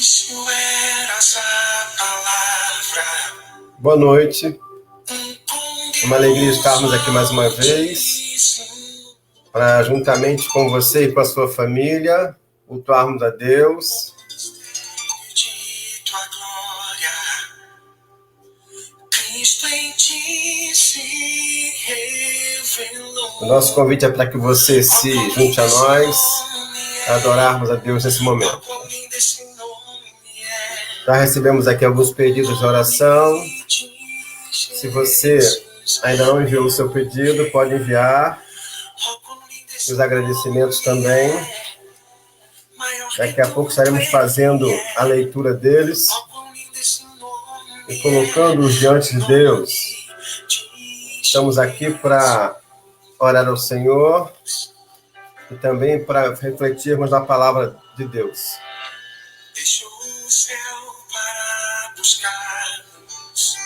início eras a palavra. Boa noite. É uma alegria estarmos aqui mais uma vez para, juntamente com você e com a sua família, cultuarmos a Deus. O nosso convite é para que você se junte a nós, a adorarmos a Deus nesse momento. Já recebemos aqui alguns pedidos de oração. Se você ainda não enviou o seu pedido, pode enviar. Os agradecimentos também. Daqui a pouco estaremos fazendo a leitura deles e colocando-os diante de Deus. Estamos aqui para orar ao Senhor e também para refletirmos na palavra de Deus. Deixou o céu para buscar-nos,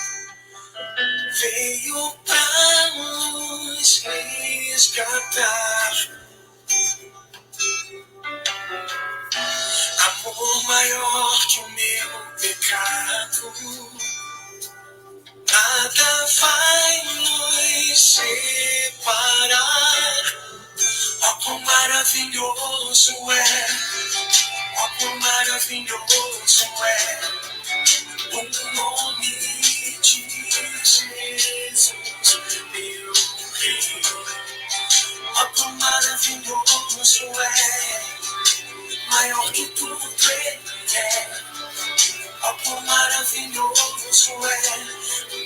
veio para nos resgatar. Amor maior que o meu pecado, nada vai nos separar. Oh, quão maravilhoso é, oh, quão maravilhoso é o nome de Jesus, meu Rei. Oh, quão maravilhoso é, maior que tudo ele é. Oh, quão maravilhoso é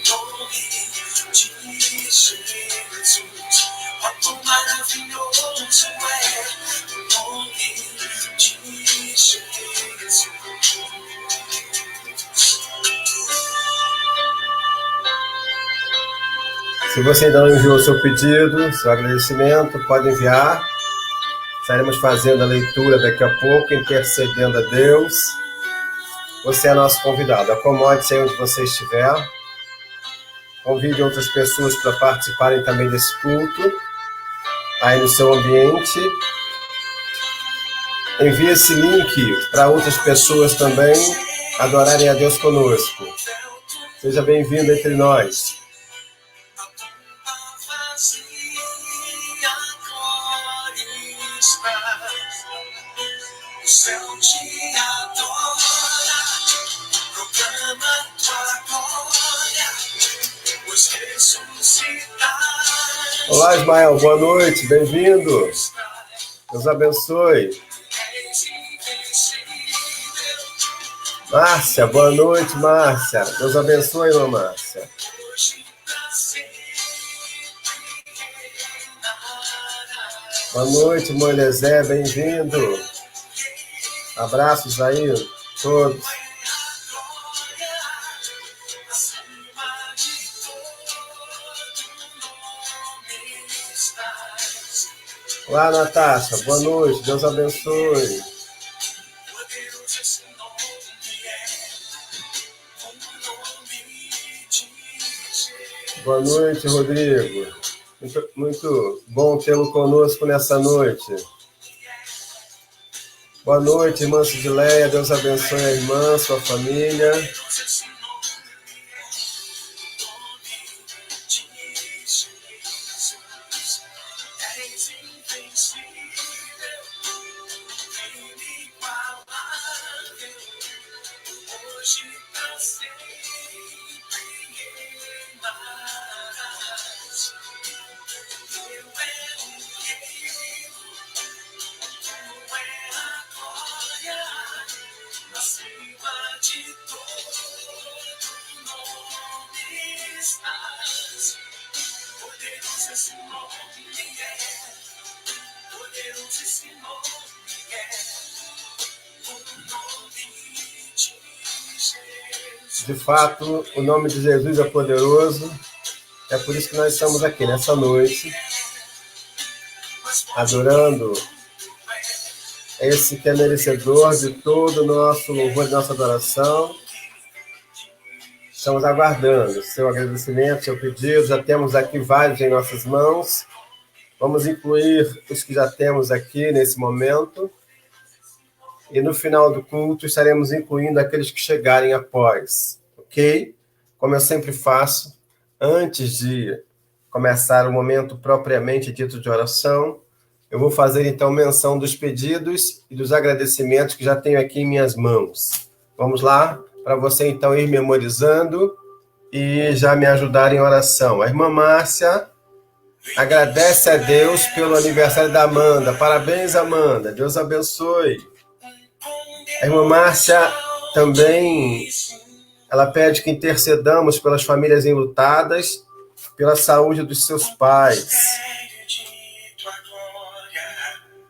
o nome de Jesus. Oh, quão maravilhoso é o nome de Jesus. Se você ainda não enviou o seu pedido, seu agradecimento, pode enviar. Estaremos fazendo a leitura daqui a pouco, intercedendo a Deus. Você é nosso convidado. Acomode-se aí onde você estiver. Convide outras pessoas para participarem também desse culto, aí no seu ambiente. Envie esse link para outras pessoas também adorarem a Deus conosco. Seja bem-vindo entre nós. O céu te adora, proclama tua glória, pois ressuscitaste. Olá, Ismael, boa noite, bem-vindo. Deus abençoe. Márcia, boa noite, Márcia. Deus abençoe, irmã Márcia. Boa noite, Moisés, bem-vindo. Abraços aí, todos. Olá, Natasha, boa noite, Deus abençoe. Boa noite, Rodrigo. Muito bom tê-lo conosco nessa noite. Boa noite, irmã Cidileia. Deus abençoe a irmã, sua família. De fato, o nome de Jesus é poderoso. É por isso que nós estamos aqui nessa noite, adorando esse que é merecedor de todo o nosso louvor e nossa adoração. Estamos aguardando seu agradecimento, seu pedido. Já temos aqui vários em nossas mãos. Vamos incluir os que já temos aqui nesse momento. e no final do culto estaremos incluindo aqueles que chegarem após, ok? Como eu sempre faço, antes de começar o momento propriamente dito de oração, eu vou fazer então menção dos pedidos e dos agradecimentos que já tenho aqui em minhas mãos. Vamos lá, para você então ir memorizando e já me ajudar em oração. A irmã Márcia agradece a Deus pelo aniversário da Amanda. Parabéns, Amanda. Deus abençoe. A irmã Márcia também, ela pede que intercedamos pelas famílias enlutadas, pela saúde dos seus pais.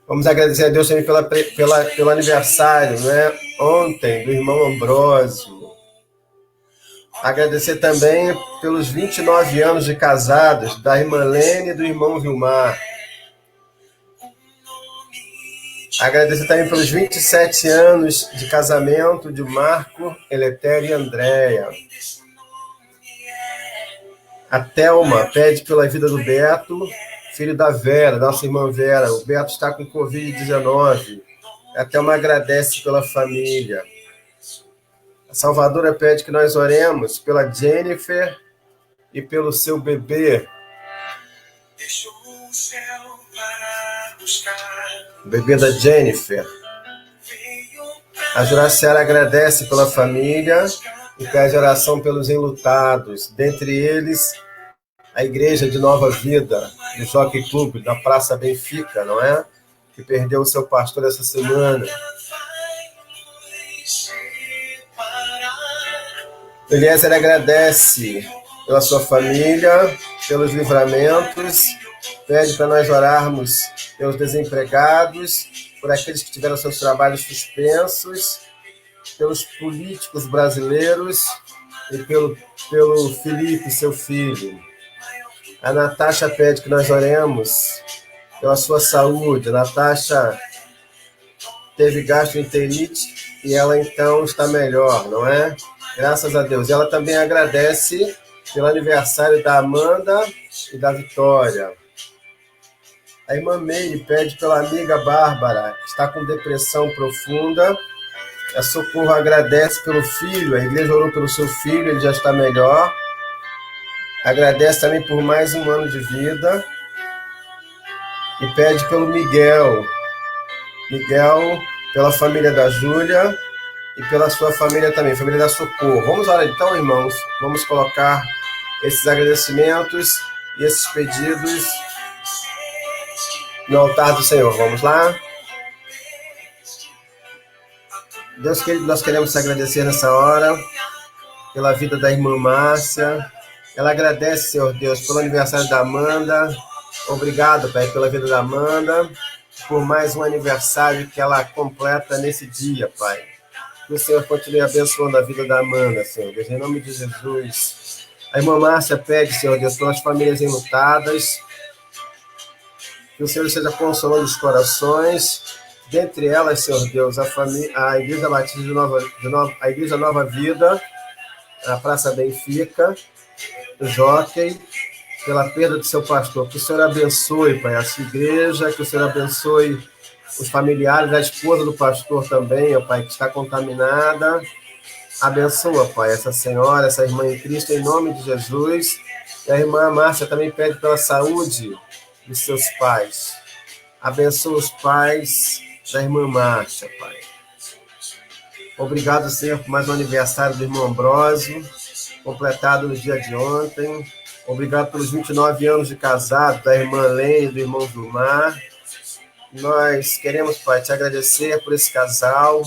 Vamos agradecer a Deus também pelo aniversário, né? Ontem, do irmão Ambrósio. Agradecer também pelos 29 anos de casados da irmã Lene e do irmão Vilmar. Agradecer também pelos 27 anos de casamento de Marco, Eletério e Andréia. A Thelma pede pela vida do Beto, filho da Vera, nossa irmã Vera. O Beto está com Covid-19. A Thelma agradece pela família. A Salvadora pede que nós oremos pela Jennifer e pelo seu bebê. O bebê da Jennifer. A Juraciara agradece pela família e pede oração pelos enlutados, dentre eles a Igreja de Nova Vida, do Jockey Club, da Praça Benfica, não é? Que perdeu o seu pastor essa semana. Eliezer agradece pela sua família, pelos livramentos, pede para nós orarmos pelos desempregados, por aqueles que tiveram seus trabalhos suspensos, pelos políticos brasileiros e pelo Felipe, seu filho. A Natasha pede que nós oremos pela sua saúde. A Natasha teve gastroenterite e ela então está melhor, não é? Graças a Deus. E ela também agradece pelo aniversário da Amanda e da Vitória. A irmã Meire pede pela amiga Bárbara, que está com depressão profunda. A Socorro agradece pelo filho, a igreja orou pelo seu filho, ele já está melhor. Agradece também por mais um ano de vida. E pede pelo Miguel. Miguel, pela família da Júlia e pela sua família também, família da Socorro. Vamos orar então, irmãos. Vamos colocar esses agradecimentos e esses pedidos no altar do Senhor. Vamos lá? Deus querido, nós queremos te agradecer nessa hora pela vida da irmã Márcia. Ela agradece, Senhor Deus, pelo aniversário da Amanda. Obrigado, Pai, pela vida da Amanda, por mais um aniversário que ela completa nesse dia, Pai. Que o Senhor continue abençoando a vida da Amanda, Senhor Deus, em nome de Jesus. A irmã Márcia pede, Senhor Deus, pelas famílias enlutadas, que o Senhor esteja consolando os corações, dentre elas, Senhor Deus, a Igreja Batista a Igreja Nova Vida, a Praça Benfica, o Jockey, pela perda do seu pastor. Que o Senhor abençoe, Pai, a sua igreja, que o Senhor abençoe os familiares, a esposa do pastor também, ó Pai, que está contaminada. Abençoa, Pai, essa senhora, essa irmã em Cristo, em nome de Jesus. E a irmã Márcia também pede pela saúde dos seus pais. Abençoa os pais da irmã Márcia, Pai. Obrigado, Senhor, por mais um aniversário do irmão Ambrósio, completado no dia de ontem. Obrigado pelos 29 anos de casado da irmã Lene e do irmão Vilmar. Nós queremos, Pai, te agradecer por esse casal.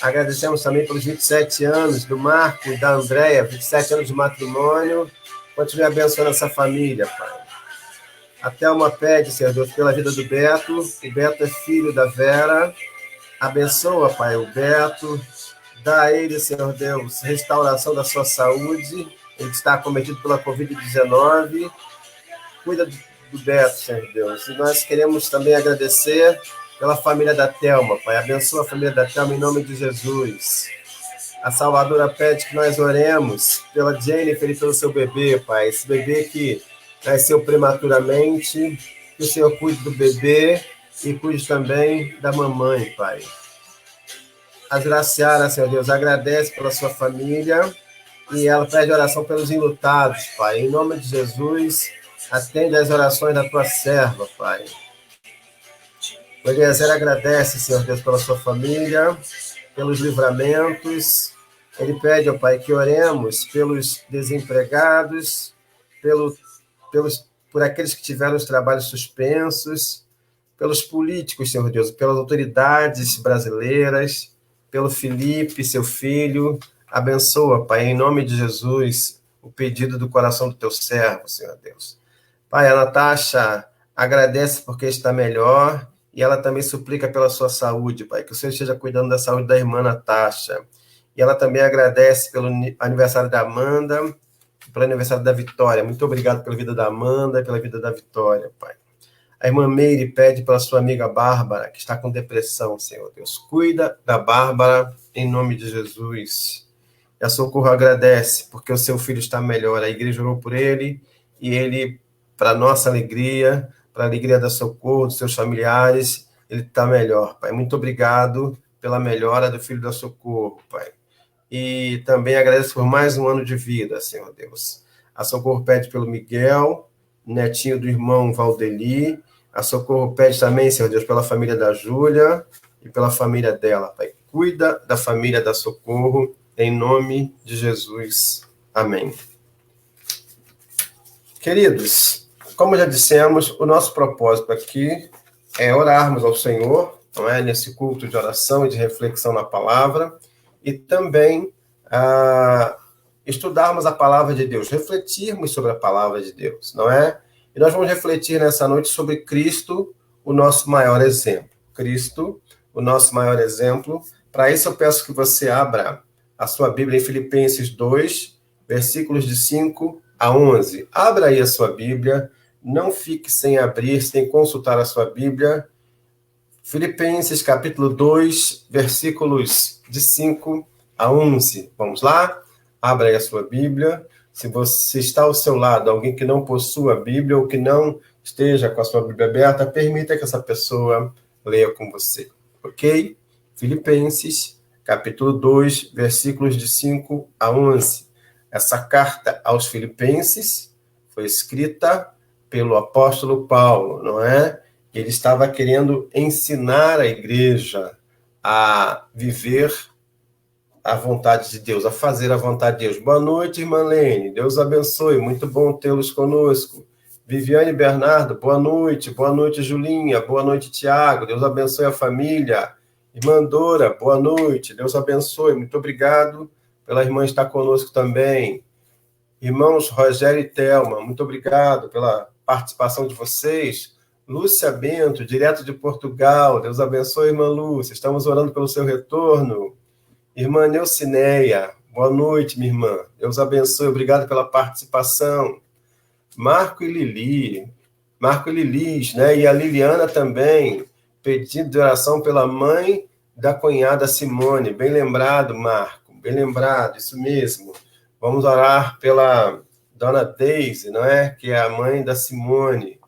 Agradecemos também pelos 27 anos do Marco e da Andréia, 27 anos de matrimônio. Continue abençoando essa família, Pai. A Thelma pede, Senhor Deus, pela vida do Beto. O Beto é filho da Vera. Abençoa, Pai, o Beto. Dá a ele, Senhor Deus, restauração da sua saúde. Ele está acometido pela Covid-19. Cuida do Beto, Senhor Deus. E nós queremos também agradecer pela família da Thelma, Pai. Abençoa a família da Thelma em nome de Jesus. A Salvadora pede que nós oremos pela Jennifer e pelo seu bebê, Pai. Esse bebê que nasceu prematuramente. Que o Senhor cuide do bebê e cuide também da mamãe, Pai. A Graciara, Senhor Deus, agradece pela sua família e ela pede oração pelos enlutados, Pai. Em nome de Jesus, atende as orações da tua serva, Pai. O Eliezer agradece, Senhor Deus, pela sua família, pelos livramentos. Ele pede, ó Pai, que oremos pelos desempregados, por aqueles que tiveram os trabalhos suspensos, pelos políticos, Senhor Deus, pelas autoridades brasileiras, pelo Felipe, seu filho. Abençoa, Pai, em nome de Jesus, o pedido do coração do teu servo, Senhor Deus. Pai, a Natasha agradece porque está melhor e ela também suplica pela sua saúde, Pai, que o Senhor esteja cuidando da saúde da irmã Natasha. E ela também agradece pelo aniversário da Amanda, pelo aniversário da Vitória. Muito obrigado pela vida da Amanda e pela vida da Vitória, Pai. A irmã Meire pede pela sua amiga Bárbara, que está com depressão, Senhor Deus. Cuida da Bárbara, em nome de Jesus. E a Socorro agradece, porque o seu filho está melhor. A igreja orou por ele, e ele, para nossa alegria, para a alegria da Socorro, dos seus familiares, ele está melhor, Pai. Muito obrigado pela melhora do filho da Socorro, Pai. E também agradeço por mais um ano de vida, Senhor Deus. A Socorro pede pelo Miguel, netinho do irmão Valdeli. A Socorro pede também, Senhor Deus, pela família da Júlia e pela família dela, Pai. Cuida da família da Socorro, em nome de Jesus. Amém. Queridos, como já dissemos, o nosso propósito aqui é orarmos ao Senhor, não é? Nesse culto de oração e de reflexão na palavra, e também estudarmos a palavra de Deus, refletirmos sobre a palavra de Deus, não é? E nós vamos refletir nessa noite sobre Cristo, o nosso maior exemplo. Cristo, o nosso maior exemplo. Para isso eu peço que você abra a sua Bíblia em Filipenses 2, versículos de 5 a 11. Abra aí a sua Bíblia, não fique sem abrir, sem consultar a sua Bíblia. Filipenses capítulo 2, versículos de 5 a 11. Vamos lá? Abra aí a sua Bíblia. Se você está ao seu lado, alguém que não possua a Bíblia ou que não esteja com a sua Bíblia aberta, permita que essa pessoa leia com você. Ok? Filipenses, capítulo 2, versículos de 5 a 11. Essa carta aos Filipenses foi escrita pelo apóstolo Paulo, não é? Ele estava querendo ensinar a igreja a viver a vontade de Deus, a fazer a vontade de Deus. Boa noite, irmã Lene. Deus abençoe. Muito bom tê-los conosco. Viviane Bernardo, boa noite. Boa noite, Julinha. Boa noite, Tiago. Deus abençoe a família. Irmã Dora, boa noite. Deus abençoe. Muito obrigado pela irmã estar conosco também. Irmãos Rogério e Thelma, muito obrigado pela participação de vocês. Lúcia Bento, direto de Portugal. Deus abençoe, irmã Lúcia. Estamos orando pelo seu retorno. Irmã Neucineia, boa noite, minha irmã. Deus abençoe, obrigado pela participação. Marco e Lilis, né? E a Liliana também, pedindo de oração pela mãe da cunhada Simone. Bem lembrado, Marco, bem lembrado, isso mesmo. Vamos orar pela dona Deise, não é? Que é a mãe da Simone.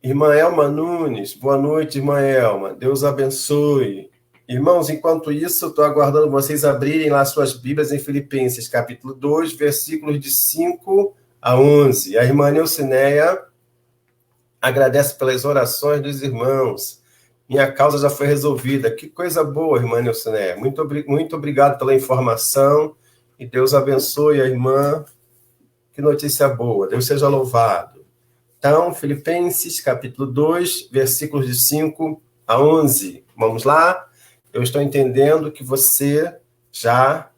Irmã Elma Nunes, boa noite, irmã Elma. Deus abençoe. Irmãos, enquanto isso, estou aguardando vocês abrirem lá suas Bíblias em Filipenses, capítulo 2, versículos de 5 a 11. A irmã Neucineia agradece pelas orações dos irmãos. Minha causa já foi resolvida. Que coisa boa, irmã Neucineia. Muito obrigado pela informação e Deus abençoe a irmã. Que notícia boa. Deus seja louvado. Então, Filipenses, capítulo 2, versículos de 5 a 11. Vamos lá? Eu estou entendendo que você já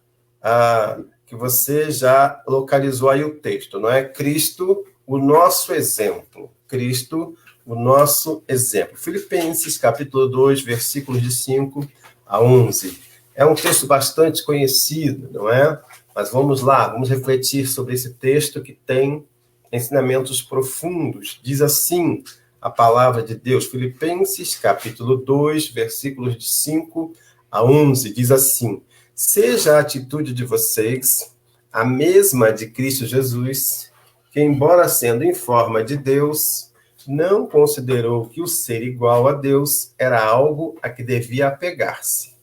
localizou aí o texto, não é? Cristo, o nosso exemplo. Cristo, o nosso exemplo. Filipenses, capítulo 2, versículos de 5 a 11. É um texto bastante conhecido, não é? Mas vamos lá, vamos refletir sobre esse texto que tem ensinamentos profundos. Diz assim a palavra de Deus, Filipenses, capítulo 2, versículos de 5 a 11, diz assim: seja a atitude de vocês a mesma de Cristo Jesus, que, embora sendo em forma de Deus, não considerou que o ser igual a Deus era algo a que devia apegar-se,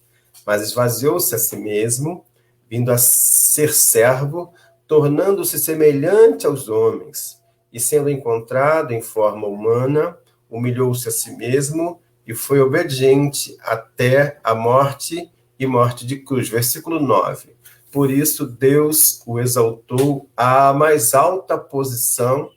mas esvaziou-se a si mesmo, vindo a ser servo, tornando-se semelhante aos homens, e sendo encontrado em forma humana, humilhou-se a si mesmo e foi obediente até a morte e morte de cruz. Versículo 9. Por isso Deus o exaltou à mais alta posição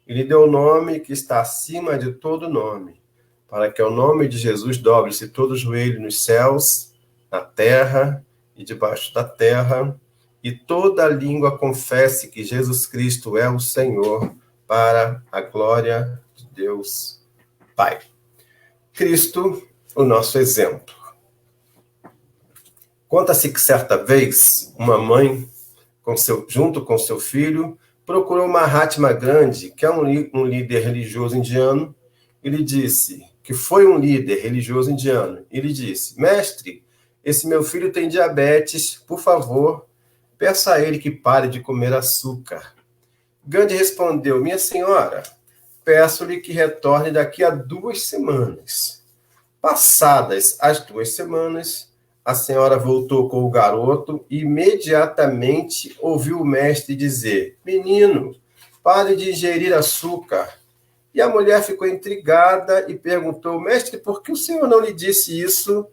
e lhe deu o nome que está acima de todo nome, para que ao nome de Jesus dobre-se todo o joelho nos céus, na terra e debaixo da terra, e toda língua confesse que Jesus Cristo é o Senhor, para a glória de Deus Pai. Cristo, o nosso exemplo. Conta-se que certa vez, uma mãe, junto com seu filho, procurou Mahatma Gandhi, que é um líder religioso indiano, e lhe disse, que foi um líder religioso indiano, e lhe disse, mestre, esse meu filho tem diabetes, por favor, peça a ele que pare de comer açúcar. Gandhi respondeu, minha senhora, peço-lhe que retorne daqui a 2 semanas. Passadas as 2 semanas, a senhora voltou com o garoto e imediatamente ouviu o mestre dizer, menino, pare de ingerir açúcar. E a mulher ficou intrigada e perguntou, mestre, por que o senhor não lhe disse isso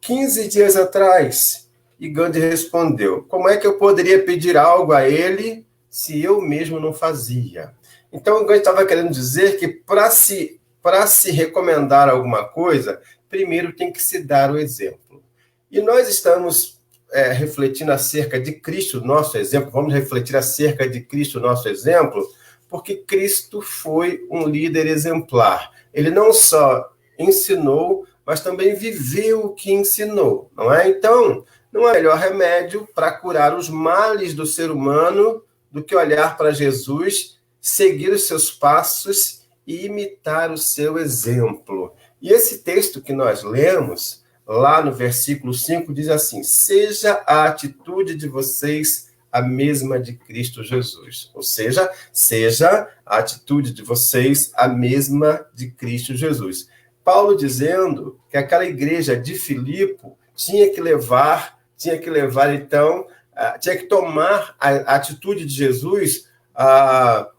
15 dias atrás? E Gandhi respondeu, como é que eu poderia pedir algo a ele se eu mesmo não fazia? Então, o Gandhi estava querendo dizer que para se recomendar alguma coisa, primeiro tem que se dar o exemplo. E nós estamos refletindo acerca de Cristo, nosso exemplo, vamos refletir acerca de Cristo, nosso exemplo, porque Cristo foi um líder exemplar. Ele não só ensinou, mas também viveu o que ensinou, não é? Então, não há melhor remédio para curar os males do ser humano do que olhar para Jesus, seguir os seus passos e imitar o seu exemplo. E esse texto que nós lemos, lá no versículo 5, diz assim, seja a atitude de vocês a mesma de Cristo Jesus. Ou seja a atitude de vocês a mesma de Cristo Jesus. Paulo dizendo que aquela igreja de Filipe tinha que tomar a atitude de Jesus,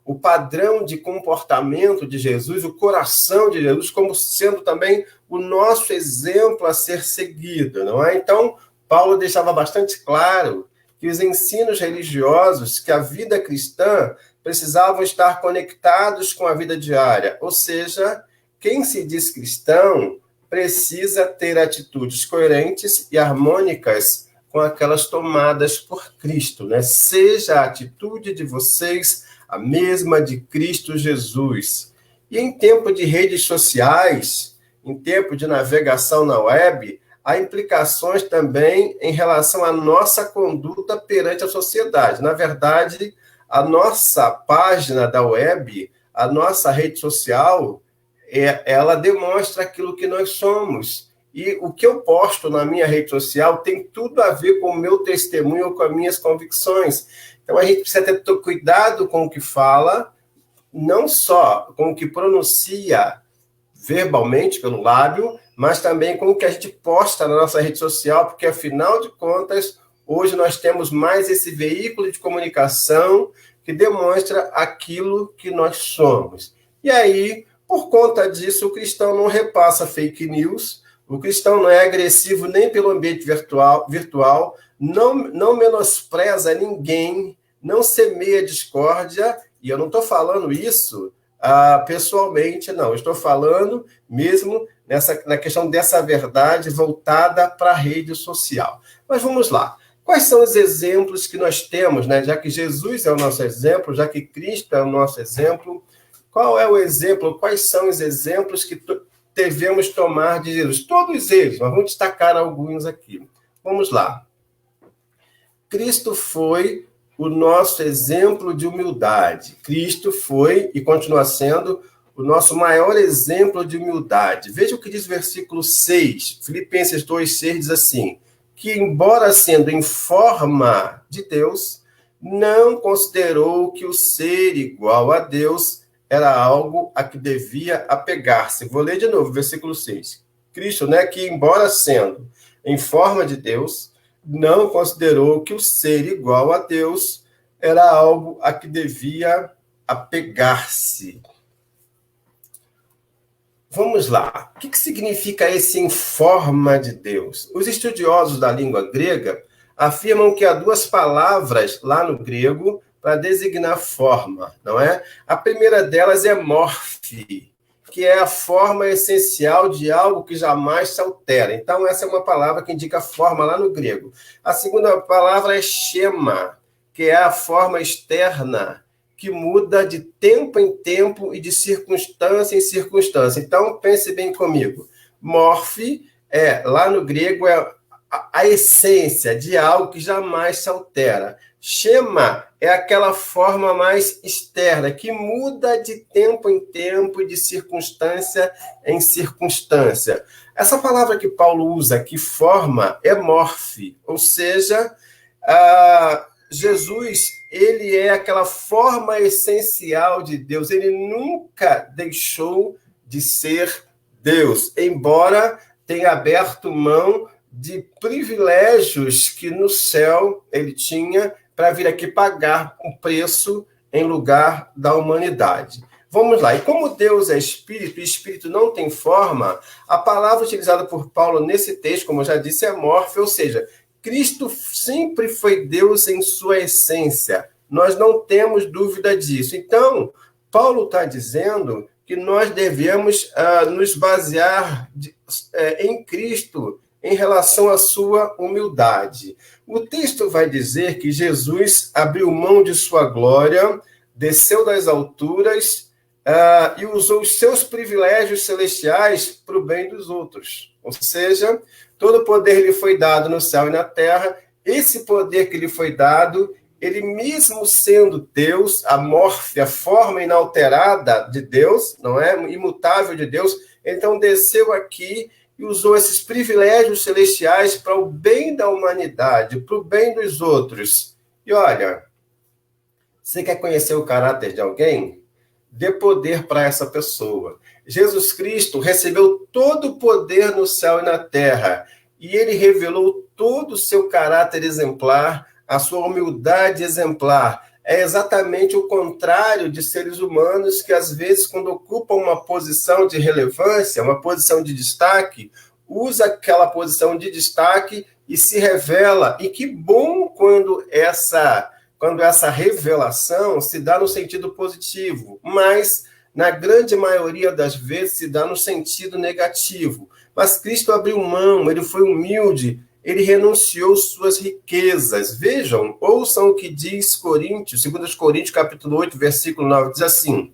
o padrão de comportamento de Jesus, o coração de Jesus, como sendo também o nosso exemplo a ser seguido, não é? Então, Paulo deixava bastante claro que os ensinos religiosos, que a vida cristã precisavam estar conectados com a vida diária, ou seja, quem se diz cristão precisa ter atitudes coerentes e harmônicas com aquelas tomadas por Cristo, né? Seja a atitude de vocês a mesma de Cristo Jesus. E em tempo de redes sociais, em tempo de navegação na web, há implicações também em relação à nossa conduta perante a sociedade. Na verdade, a nossa página da web, a nossa rede social, ela demonstra aquilo que nós somos. E o que eu posto na minha rede social tem tudo a ver com o meu testemunho ou com as minhas convicções. Então, a gente precisa ter cuidado com o que fala, não só com o que pronuncia verbalmente, pelo lábio, mas também com o que a gente posta na nossa rede social, porque, afinal de contas, hoje nós temos mais esse veículo de comunicação que demonstra aquilo que nós somos. E aí, por conta disso, o cristão não repassa fake news, o cristão não é agressivo nem pelo ambiente virtual, não menospreza ninguém, não semeia discórdia, e eu não estou falando isso pessoalmente, não. Eu estou falando mesmo na questão dessa verdade voltada para a rede social. Mas vamos lá. Quais são os exemplos que nós temos, né? Já que Jesus é o nosso exemplo, já que Cristo é o nosso exemplo, qual é o exemplo, quais são os exemplos que devemos tomar de Jesus? Todos eles, mas vamos destacar alguns aqui. Vamos lá. Cristo foi o nosso exemplo de humildade. Cristo foi e continua sendo o nosso maior exemplo de humildade. Veja o que diz o versículo 6, Filipenses 2,6 diz assim, que embora sendo em forma de Deus, não considerou que o ser igual a Deus era algo a que devia apegar-se. Vou ler de novo, versículo 6. Cristo, né, que embora sendo em forma de Deus, não considerou que o ser igual a Deus era algo a que devia apegar-se. Vamos lá. O que significa esse em forma de Deus? Os estudiosos da língua grega afirmam que há duas palavras lá no grego para designar forma, não é? A primeira delas é morfe, que é a forma essencial de algo que jamais se altera. Então, essa é uma palavra que indica forma lá no grego. A segunda palavra é schema, que é a forma externa, que muda de tempo em tempo e de circunstância em circunstância. Então, pense bem comigo. Morfe, lá no grego, é a essência de algo que jamais se altera. Schema é aquela forma mais externa, que muda de tempo em tempo e de circunstância em circunstância. Essa palavra que Paulo usa aqui, forma, é morfe, ou seja, Jesus, ele é aquela forma essencial de Deus, ele nunca deixou de ser Deus, embora tenha aberto mão de privilégios que no céu ele tinha para vir aqui pagar um preço em lugar da humanidade. Vamos lá. E como Deus é espírito e espírito não tem forma, a palavra utilizada por Paulo nesse texto, como eu já disse, é morfe, ou seja, Cristo sempre foi Deus em sua essência. Nós não temos dúvida disso. Então, Paulo está dizendo que nós devemos nos basear em Cristo em relação à sua humildade. O texto vai dizer que Jesus abriu mão de sua glória, desceu das alturas e usou os seus privilégios celestiais para o bem dos outros. Ou seja, todo o poder lhe foi dado no céu e na terra. Esse poder que lhe foi dado, ele mesmo sendo Deus, a morfe, a forma inalterada de Deus, não é? Imutável de Deus, então desceu aqui e usou esses privilégios celestiais para o bem da humanidade, para o bem dos outros. E olha, você quer conhecer o caráter de alguém? Dê poder para essa pessoa. Jesus Cristo recebeu todo o poder no céu e na terra, e ele revelou todo o seu caráter exemplar, a sua humildade exemplar. É exatamente o contrário de seres humanos que, às vezes, quando ocupam uma posição de relevância, uma posição de destaque, usa aquela posição de destaque e se revela. E que bom quando essa revelação se dá no sentido positivo, mas, na grande maioria das vezes, se dá no sentido negativo. Mas Cristo abriu mão, ele foi humilde, ele renunciou suas riquezas. Vejam, ouçam o que diz Coríntios, 2 Coríntios, capítulo 8, versículo 9, diz assim: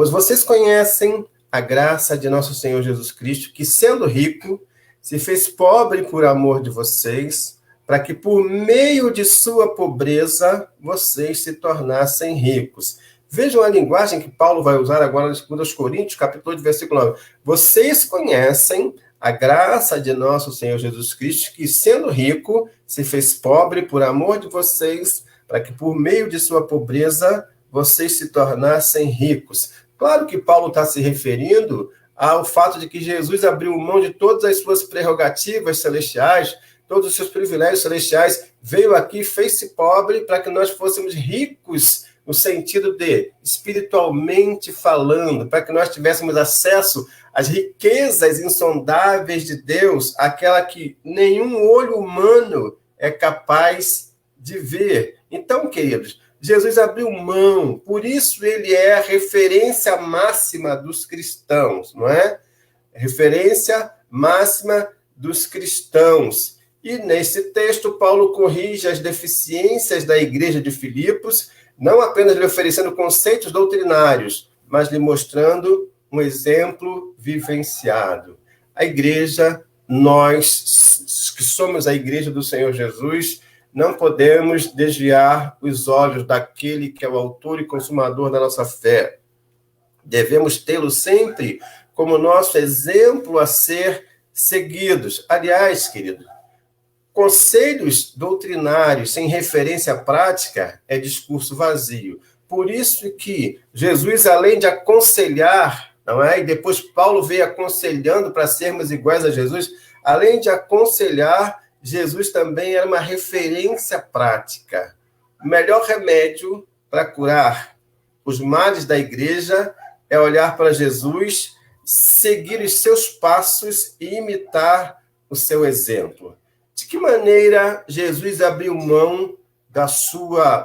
pois vocês conhecem a graça de nosso Senhor Jesus Cristo, que, sendo rico, se fez pobre por amor de vocês, para que por meio de sua pobreza vocês se tornassem ricos. Vejam a linguagem que Paulo vai usar agora em 2 Coríntios, capítulo 8, versículo 9. Vocês conhecem a graça de nosso Senhor Jesus Cristo, que, sendo rico, se fez pobre por amor de vocês, para que por meio de sua pobreza vocês se tornassem ricos. Claro que Paulo está se referindo ao fato de que Jesus abriu mão de todas as suas prerrogativas celestiais, todos os seus privilégios celestiais, veio aqui, fez-se pobre para que nós fôssemos ricos no sentido de espiritualmente falando, para que nós tivéssemos acesso às riquezas insondáveis de Deus, aquela que nenhum olho humano é capaz de ver. Então, queridos, Jesus abriu mão, por isso ele é a referência máxima dos cristãos, não é? Referência máxima dos cristãos. E nesse texto, Paulo corrige as deficiências da igreja de Filipos, não apenas lhe oferecendo conceitos doutrinários, mas lhe mostrando um exemplo vivenciado. A igreja, nós que somos a igreja do Senhor Jesus, não podemos desviar os olhos daquele que é o autor e consumador da nossa fé. Devemos tê-lo sempre como nosso exemplo a ser seguidos. Aliás, querido, conselhos doutrinários sem referência prática é discurso vazio. Por isso que Jesus, além de aconselhar, não é? E depois Paulo veio aconselhando para sermos iguais a Jesus, além de aconselhar, Jesus também era uma referência prática. O melhor remédio para curar os males da igreja é olhar para Jesus, seguir os seus passos e imitar o seu exemplo. De que maneira Jesus abriu mão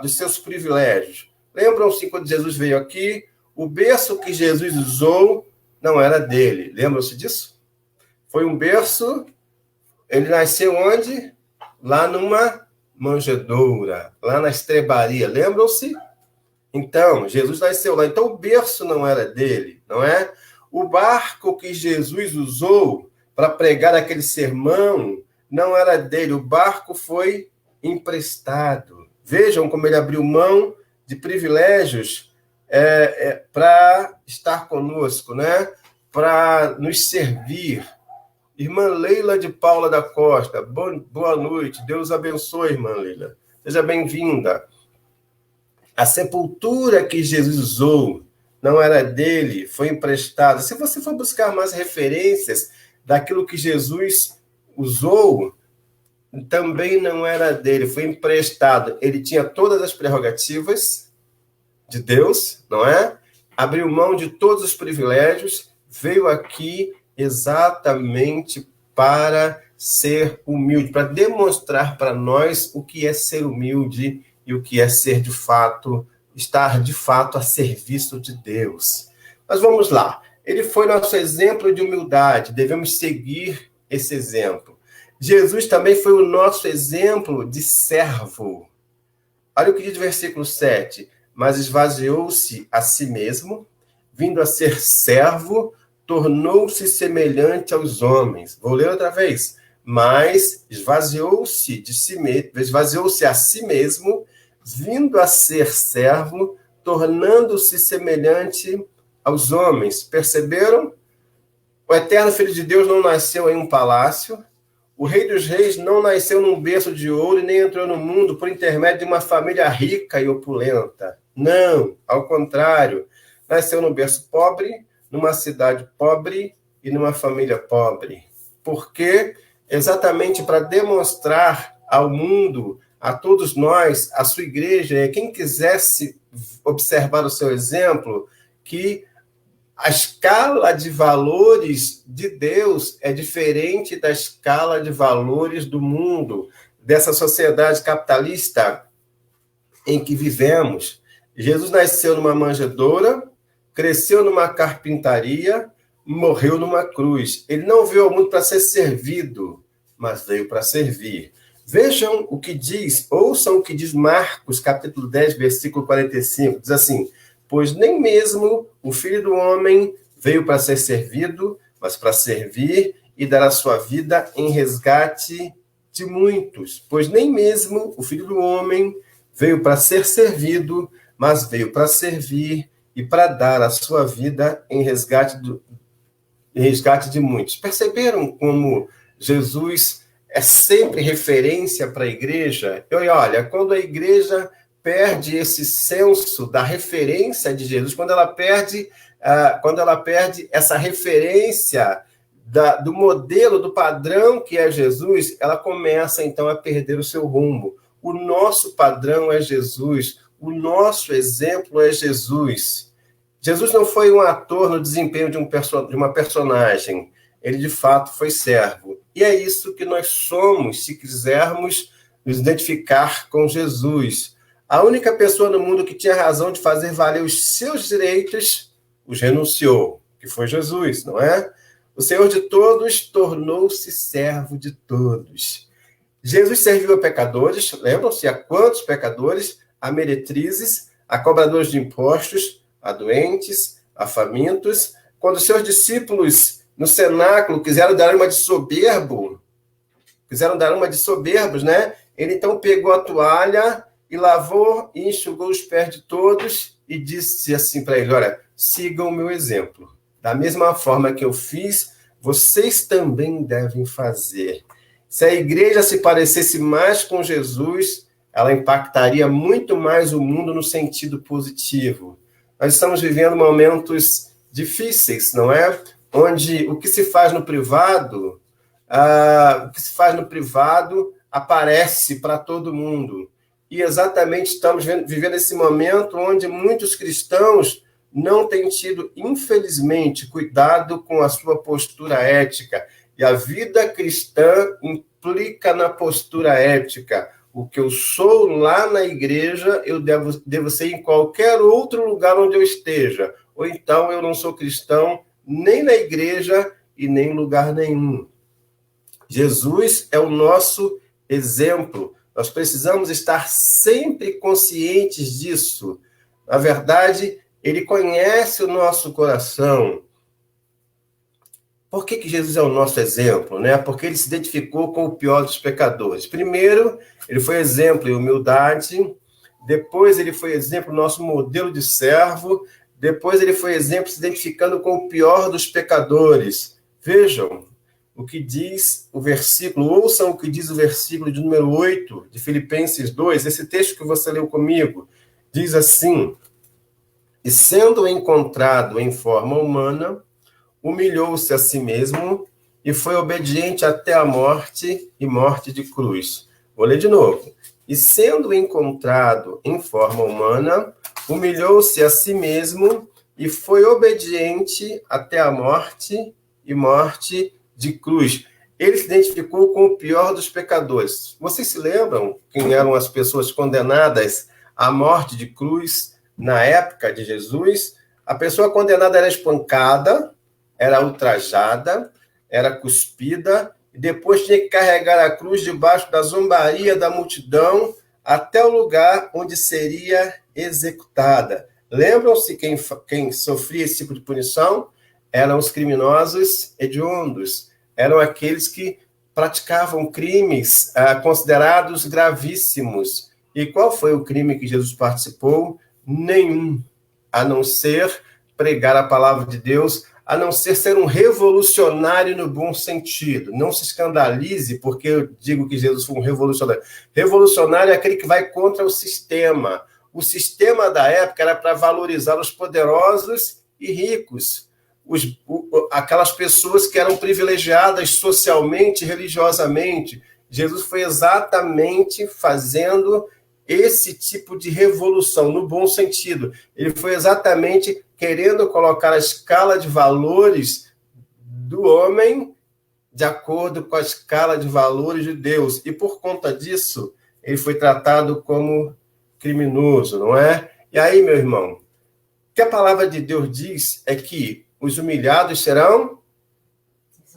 dos seus privilégios? Lembram-se quando Jesus veio aqui, o berço que Jesus usou não era dele. Lembram-se disso? Foi um berço, ele nasceu onde? Lá numa manjedoura, lá na estrebaria. Lembram-se? Então, Jesus nasceu lá. Então, o berço não era dele, não é? O barco que Jesus usou para pregar aquele sermão não era dele. O barco foi emprestado. Vejam como ele abriu mão de privilégios para estar conosco, né? Para nos servir. Irmã Leila de Paula da Costa, boa noite. Deus abençoe, irmã Leila. Seja bem-vinda. A sepultura que Jesus usou não era dele, foi emprestada. Se você for buscar mais referências daquilo que Jesus usou, também não era dele, foi emprestado. Ele tinha todas as prerrogativas de Deus, não é? Abriu mão de todos os privilégios, veio aqui exatamente para ser humilde, para demonstrar para nós o que é ser humilde e o que é ser de fato, estar de fato a serviço de Deus. Mas vamos lá. Ele foi nosso exemplo de humildade, devemos seguir esse exemplo. Jesus também foi o nosso exemplo de servo. Olha o que diz o versículo 7. Mas esvaziou-se a si mesmo, vindo a ser servo, tornou-se semelhante aos homens. Vou ler outra vez. Mas esvaziou-se a si mesmo, vindo a ser servo, tornando-se semelhante aos homens. Perceberam? O eterno Filho de Deus não nasceu em um palácio. O Rei dos Reis não nasceu num berço de ouro e nem entrou no mundo por intermédio de uma família rica e opulenta. Não, ao contrário. Nasceu num berço pobre, numa cidade pobre e numa família pobre. Por quê? Exatamente para demonstrar ao mundo, a todos nós, a sua igreja, quem quisesse observar o seu exemplo, que a escala de valores de Deus é diferente da escala de valores do mundo, dessa sociedade capitalista em que vivemos. Jesus nasceu numa manjedoura, cresceu numa carpintaria, morreu numa cruz. Ele não veio ao mundo para ser servido, mas veio para servir. Vejam o que diz, ouçam o que diz Marcos, capítulo 10, versículo 45. Diz assim: pois nem mesmo o Filho do Homem veio para ser servido, mas para servir e dar a sua vida em resgate de muitos. Pois nem mesmo o Filho do Homem veio para ser servido, mas veio para servir e para dar a sua vida em resgate de muitos. Perceberam como Jesus é sempre referência para a igreja? E olha, quando a igreja perde esse senso da referência de Jesus, quando ela perde essa referência do modelo, do padrão que é Jesus, ela começa então a perder o seu rumo. O nosso padrão é Jesus, o nosso exemplo é Jesus. Jesus não foi um ator no desempenho de uma personagem, ele de fato foi servo. E é isso que nós somos, se quisermos nos identificar com Jesus. A única pessoa no mundo que tinha razão de fazer valer os seus direitos, os renunciou, que foi Jesus, não é? O Senhor de todos tornou-se servo de todos. Jesus serviu a pecadores, lembram-se a quantos pecadores? A meretrizes, a cobradores de impostos, a doentes, a famintos. Quando seus discípulos no cenáculo quiseram dar uma de soberbos, né? Ele então pegou a toalha e lavou e enxugou os pés de todos e disse assim para ele: olha, sigam o meu exemplo. Da mesma forma que eu fiz, vocês também devem fazer. Se a igreja se parecesse mais com Jesus, ela impactaria muito mais o mundo no sentido positivo. Nós estamos vivendo momentos difíceis, não é? Onde o que se faz no privado, aparece para todo mundo. E exatamente estamos vivendo esse momento onde muitos cristãos não têm tido, infelizmente, cuidado com a sua postura ética. E a vida cristã implica na postura ética. O que eu sou lá na igreja, eu devo ser em qualquer outro lugar onde eu esteja. Ou então eu não sou cristão nem na igreja e nem em lugar nenhum. Jesus é o nosso exemplo. Nós precisamos estar sempre conscientes disso. Na verdade, ele conhece o nosso coração. Por que Jesus é o nosso exemplo, né? Porque ele se identificou com o pior dos pecadores. Primeiro, ele foi exemplo em humildade. Depois, ele foi exemplo, nosso modelo de servo. Depois, ele foi exemplo se identificando com o pior dos pecadores. Vejam o que diz o versículo, ouçam o que diz o versículo de número 8 de Filipenses 2, esse texto que você leu comigo, diz assim: e sendo encontrado em forma humana, humilhou-se a si mesmo e foi obediente até a morte e morte de cruz. Vou ler de novo. E sendo encontrado em forma humana, humilhou-se a si mesmo e foi obediente até a morte e morte de cruz. Ele se identificou com o pior dos pecadores. Vocês se lembram quem eram as pessoas condenadas à morte de cruz na época de Jesus? A pessoa condenada era espancada, era ultrajada, era cuspida, e depois tinha que carregar a cruz debaixo da zombaria da multidão até o lugar onde seria executada. Lembram-se quem sofria esse tipo de punição? Eram os criminosos hediondos, eram aqueles que praticavam crimes considerados gravíssimos. E qual foi o crime que Jesus participou? Nenhum, a não ser pregar a palavra de Deus, a não ser um revolucionário no bom sentido. Não se escandalize porque eu digo que Jesus foi um revolucionário. Revolucionário é aquele que vai contra o sistema. O sistema da época era para valorizar os poderosos e ricos, aquelas pessoas que eram privilegiadas socialmente, religiosamente. Jesus foi exatamente fazendo esse tipo de revolução, no bom sentido. Ele foi exatamente querendo colocar a escala de valores do homem de acordo com a escala de valores de Deus. E por conta disso, ele foi tratado como criminoso, não é? E aí, meu irmão, o que a palavra de Deus diz é que os humilhados serão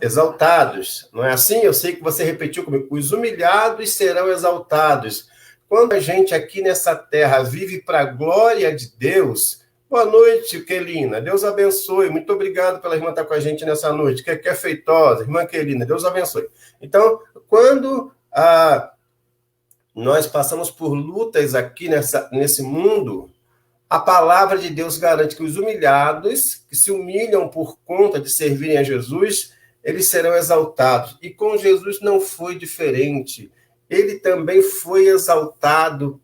exaltados. Não é assim? Eu sei que você repetiu comigo. Os humilhados serão exaltados. Quando a gente aqui nessa terra vive para a glória de Deus... Boa noite, Kelina. Deus abençoe. Muito obrigado pela irmã estar com a gente nessa noite. Que é feitosa. Irmã Kelina, Deus abençoe. Então, quando nós passamos por lutas aqui nesse mundo, a palavra de Deus garante que os humilhados, que se humilham por conta de servirem a Jesus, eles serão exaltados. E com Jesus não foi diferente. Ele também foi exaltado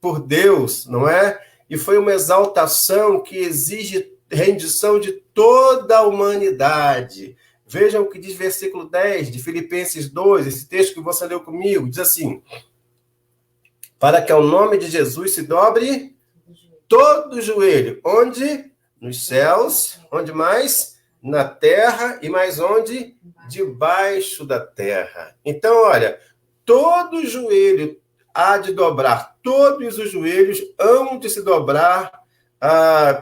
por Deus, não é? E foi uma exaltação que exige rendição de toda a humanidade. Vejam o que diz versículo 10 de Filipenses 2, esse texto que você leu comigo, diz assim: para que ao nome de Jesus se dobre todo o joelho. Onde? Nos céus. Onde mais? Na terra. E mais onde? Debaixo da terra. Então, olha, todo joelho há de dobrar, todos os joelhos hão de se dobrar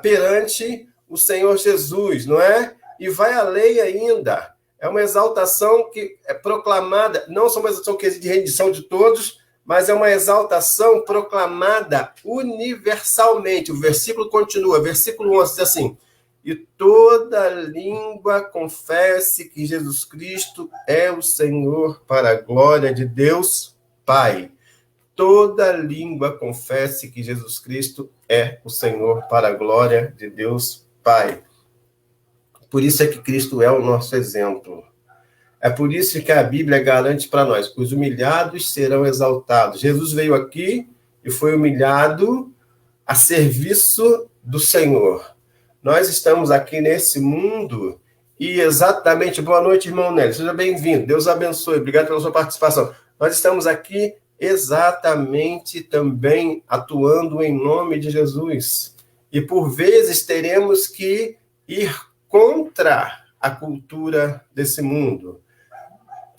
perante o Senhor Jesus, não é? E vai além ainda. É uma exaltação que é proclamada, não só uma exaltação que exige rendição de todos, mas é uma exaltação proclamada universalmente. O versículo continua, versículo 11 diz assim: e toda língua confesse que Jesus Cristo é o Senhor para a glória de Deus Pai. Toda língua confesse que Jesus Cristo é o Senhor para a glória de Deus Pai. Por isso é que Cristo é o nosso exemplo. É por isso que a Bíblia garante para nós: os humilhados serão exaltados. Jesus veio aqui e foi humilhado a serviço do Senhor. Nós estamos aqui nesse mundo e exatamente... Boa noite, irmão Nélio. Seja bem-vindo. Deus abençoe. Obrigado pela sua participação. Nós estamos aqui exatamente também atuando em nome de Jesus. E por vezes teremos que ir contra a cultura desse mundo.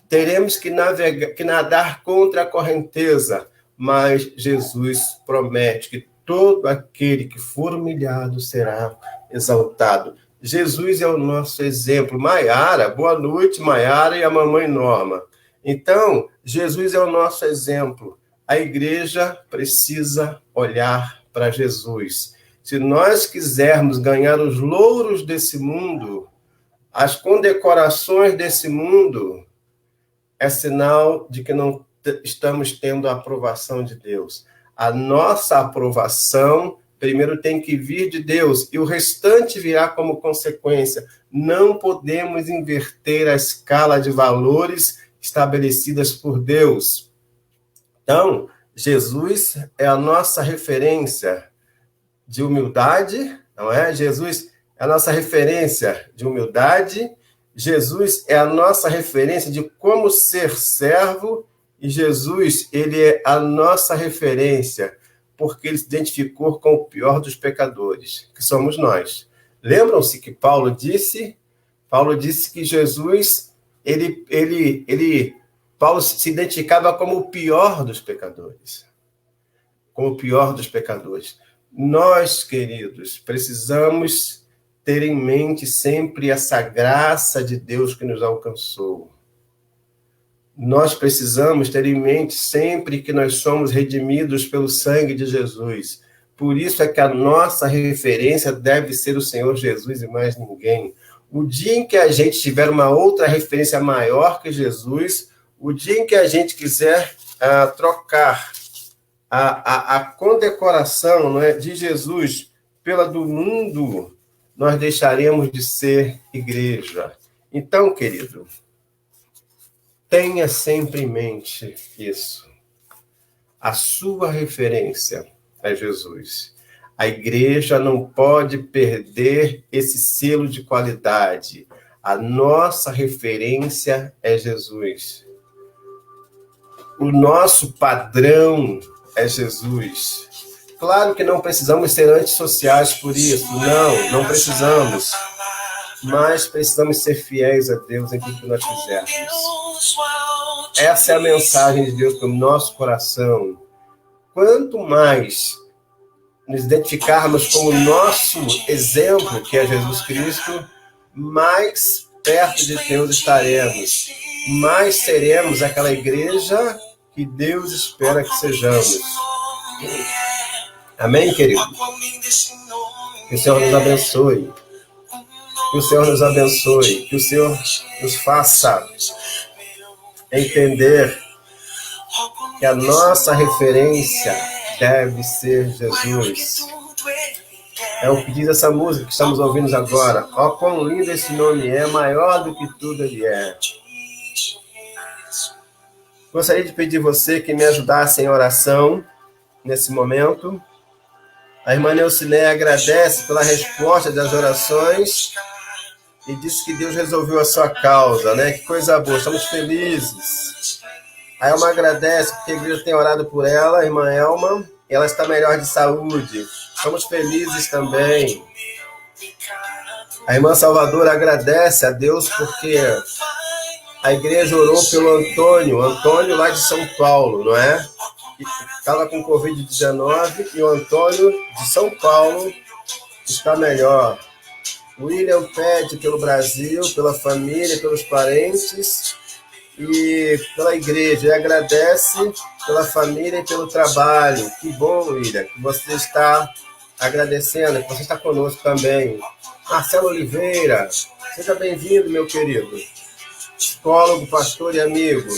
Teremos que nadar contra a correnteza, mas Jesus promete que todo aquele que for humilhado será exaltado. Jesus é o nosso exemplo. Maiara, boa noite, Maiara e a mamãe Norma. Então, Jesus é o nosso exemplo. A igreja precisa olhar para Jesus. Se nós quisermos ganhar os louros desse mundo, as condecorações desse mundo, é sinal de que não estamos tendo a aprovação de Deus. A nossa aprovação primeiro tem que vir de Deus, e o restante virá como consequência. Não podemos inverter a escala de valores estabelecidas por Deus. Então, Jesus é a nossa referência de humildade, não é? Jesus é a nossa referência de humildade. Jesus é a nossa referência de como ser servo, e Jesus, ele é a nossa referência porque ele se identificou com o pior dos pecadores, que somos nós. Lembram-se que Paulo disse que Jesus, Paulo se identificava como o pior dos pecadores. Como o pior dos pecadores. Nós, queridos, precisamos ter em mente sempre essa graça de Deus que nos alcançou. Nós precisamos ter em mente sempre que nós somos redimidos pelo sangue de Jesus. Por isso é que a nossa referência deve ser o Senhor Jesus e mais ninguém. O dia em que a gente tiver uma outra referência maior que Jesus, o dia em que a gente quiser trocar a condecoração, não é, de Jesus pela do mundo, nós deixaremos de ser igreja. Então, querido, tenha sempre em mente isso. A sua referência é Jesus. A igreja não pode perder esse selo de qualidade. A nossa referência é Jesus. O nosso padrão é Jesus. Claro que não precisamos ser antissociais por isso. Não precisamos. Mas precisamos ser fiéis a Deus em tudo que nós fizermos. Essa é a mensagem de Deus para o nosso coração. Quanto mais nos identificarmos com o nosso exemplo, que é Jesus Cristo, mais perto de Deus estaremos. Mais seremos aquela igreja que Deus espera que sejamos. Amém, querido? Que o Senhor nos abençoe. Que o Senhor nos abençoe. Que o Senhor nos faça entender que a nossa referência deve ser Jesus. É o que diz essa música que estamos ouvindo agora. Ó, quão lindo esse nome é, maior do que tudo ele é. Gostaria de pedir você que me ajudasse em oração nesse momento. A irmã Neuciné agradece pela resposta das orações e diz que Deus resolveu a sua causa, né? Que coisa boa, estamos felizes. A Elma agradece porque a igreja tem orado por ela, a irmã Elma, e ela está melhor de saúde. Estamos felizes também. A irmã Salvadora agradece a Deus porque a igreja orou pelo Antônio lá de São Paulo, não é? Estava com Covid-19 e o Antônio de São Paulo está melhor. O William pede pelo Brasil, pela família, pelos parentes e pela igreja. E agradece pela família e pelo trabalho. Que bom, William, que você está agradecendo, que você está conosco também. Marcelo Oliveira, seja bem-vindo, meu querido. Psicólogo, pastor e amigo.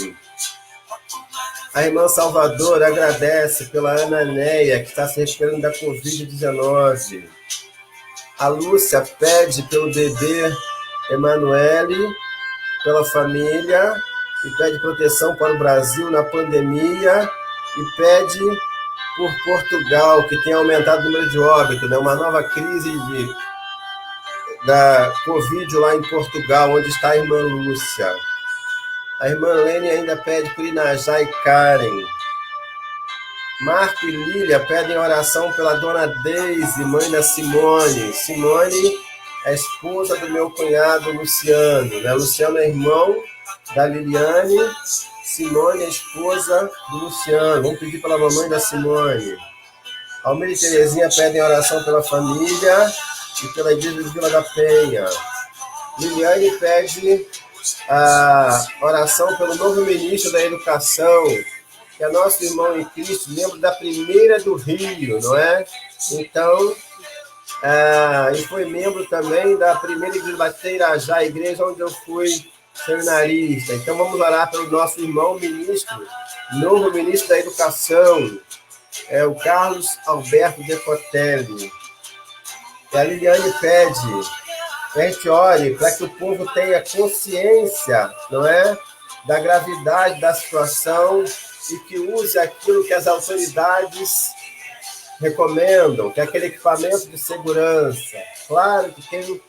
A irmã Salvador agradece pela Ana Neia, que está se recuperando da Covid-19. A Lúcia pede pelo bebê Emanuele pela família e pede proteção para o Brasil na pandemia e pede por Portugal, que tem aumentado o número de óbitos, né? Uma nova crise da Covid lá em Portugal, onde está a irmã Lúcia. A irmã Lene ainda pede por Inajá e Karen. Marco e Lília pedem oração pela dona Deise, mãe da Simone. Simone é a esposa do meu cunhado Luciano, né? Luciano é irmão da Liliane, Simone é esposa do Luciano. Vamos pedir pela mamãe da Simone. Almir e Terezinha pedem oração pela família e pela igreja de Vila da Penha. Liliane pede a oração pelo novo ministro da Educação, que é nosso irmão em Cristo, membro da primeira do Rio, não é? Então, e foi membro também da primeira igreja Bateirajá, a igreja onde eu fui seminarista. Então, vamos orar pelo nosso irmão ministro, novo ministro da Educação, o Carlos Alberto Decotelli. E a Liliane pede que a gente ore para que o povo tenha consciência, não é, da gravidade da situação e que use aquilo que as autoridades recomendam, que é aquele equipamento de segurança. Claro que quem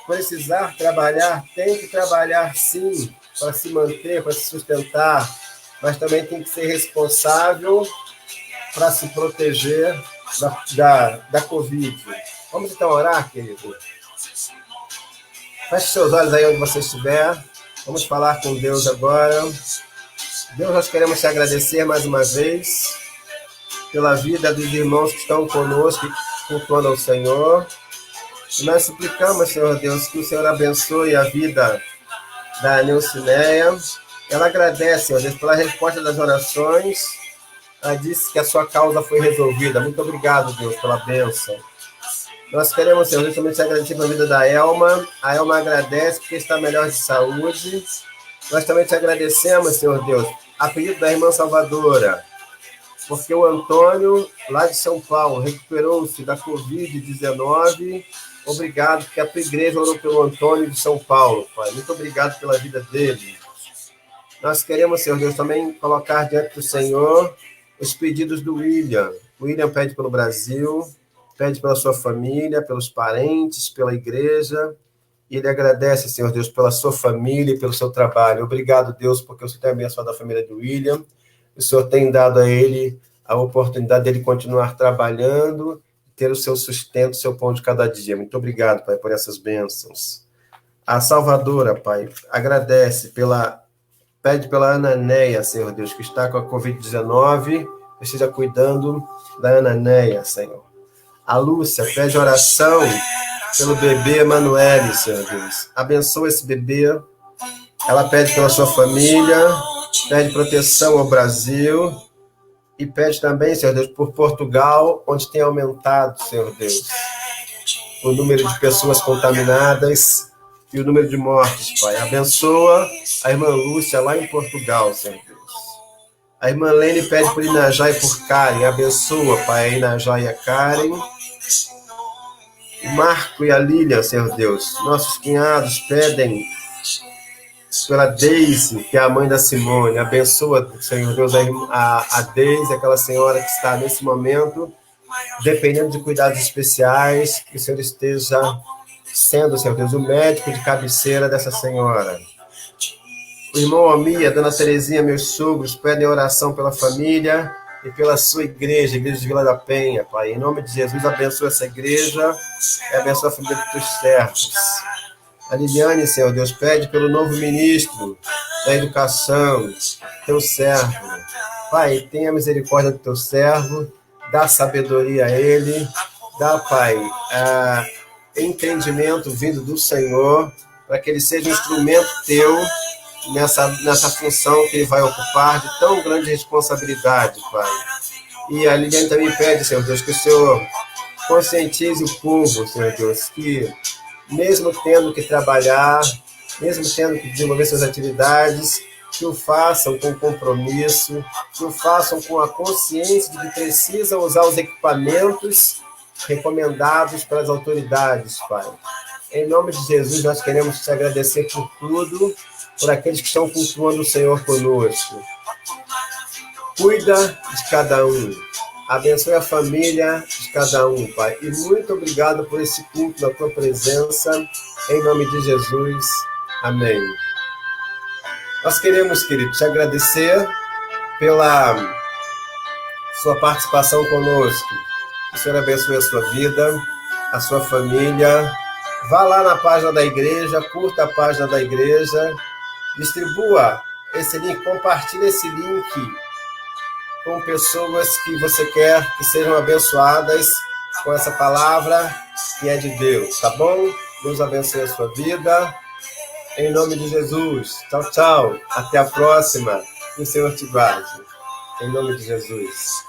precisar trabalhar, tem que trabalhar sim, para se manter, para se sustentar, mas também tem que ser responsável para se proteger da Covid. Vamos então orar, querido? Feche seus olhos aí onde você estiver. Vamos falar com Deus agora. Deus, nós queremos te agradecer mais uma vez pela vida dos irmãos que estão conosco, cultuando ao Senhor. E nós suplicamos, Senhor Deus, que o Senhor abençoe a vida da Neucineia. Ela agradece, Senhor Deus, pela resposta das orações. Ela disse que a sua causa foi resolvida. Muito obrigado, Deus, pela bênção. Nós queremos, Senhor Deus, também te agradecer pela vida da Elma. A Elma agradece porque está melhor de saúde. Nós também te agradecemos, Senhor Deus, a pedido da irmã Salvadora, porque o Antônio, lá de São Paulo, recuperou-se da Covid-19. Obrigado, porque a tua igreja orou pelo Antônio de São Paulo, Pai. Muito obrigado pela vida dele. Nós queremos, Senhor Deus, também colocar diante do Senhor os pedidos do William. O William pede pelo Brasil, pede pela sua família, pelos parentes, pela igreja. E ele agradece, Senhor Deus, pela sua família e pelo seu trabalho. Obrigado, Deus, porque o Senhor tem abençoado a família do William. O Senhor tem dado a ele a oportunidade de ele continuar trabalhando, ter o seu sustento, o seu pão de cada dia. Muito obrigado, Pai, por essas bênçãos. A Salvadora, Pai, pede pela Ananéia, Senhor Deus, que está com a Covid-19, esteja cuidando da Ananéia, Senhor. A Lúcia pede oração pelo bebê Emanuele, Senhor Deus. Abençoa esse bebê. Ela pede pela sua família, pede proteção ao Brasil e pede também, Senhor Deus, por Portugal, onde tem aumentado, Senhor Deus, o número de pessoas contaminadas e o número de mortes, Pai. Abençoa a irmã Lúcia lá em Portugal, Senhor Deus. A irmã Lene pede por Inajá e por Karen. Abençoa, Pai, a Inajá e a Karen. O Marco e a Lília, Senhor Deus. Nossos cunhados pedem pela Deise, que é a mãe da Simone. Abençoa, Senhor Deus, a Deise, aquela senhora que está nesse momento, dependendo de cuidados especiais, que o Senhor esteja sendo, Senhor Deus, o médico de cabeceira dessa senhora. O irmão Almir, a dona Terezinha, meus sogros, pedem oração pela família e pela sua igreja, a igreja de Vila da Penha, Pai. Em nome de Jesus, abençoa essa igreja e abençoa a família dos teus servos. A Liliane, Senhor Deus, pede pelo novo ministro da Educação, teu servo. Pai, tenha misericórdia do teu servo, dá sabedoria a ele, dá, Pai, entendimento vindo do Senhor, para que ele seja um instrumento teu nessa função que ele vai ocupar de tão grande responsabilidade, Pai. E a Liliane também pede, Senhor Deus, que o Senhor conscientize o povo, Senhor Deus, que mesmo tendo que trabalhar, mesmo tendo que desenvolver suas atividades, que o façam com compromisso, que o façam com a consciência de que precisam usar os equipamentos recomendados pelas autoridades, Pai. Em nome de Jesus, nós queremos te agradecer por tudo, por aqueles que estão cultuando o Senhor conosco. Cuida de cada um. Abençoe a família de cada um, Pai. E muito obrigado por esse culto, na tua presença. Em nome de Jesus. Amém. Nós queremos, querido, te agradecer pela sua participação conosco. Que o Senhor abençoe a sua vida, a sua família. Vá lá na página da igreja, curta a página da igreja, distribua esse link, compartilhe esse link com pessoas que você quer que sejam abençoadas com essa palavra que é de Deus, tá bom? Deus abençoe a sua vida. Em nome de Jesus. Tchau, tchau. Até a próxima. Que o Senhor te guarde. Em nome de Jesus.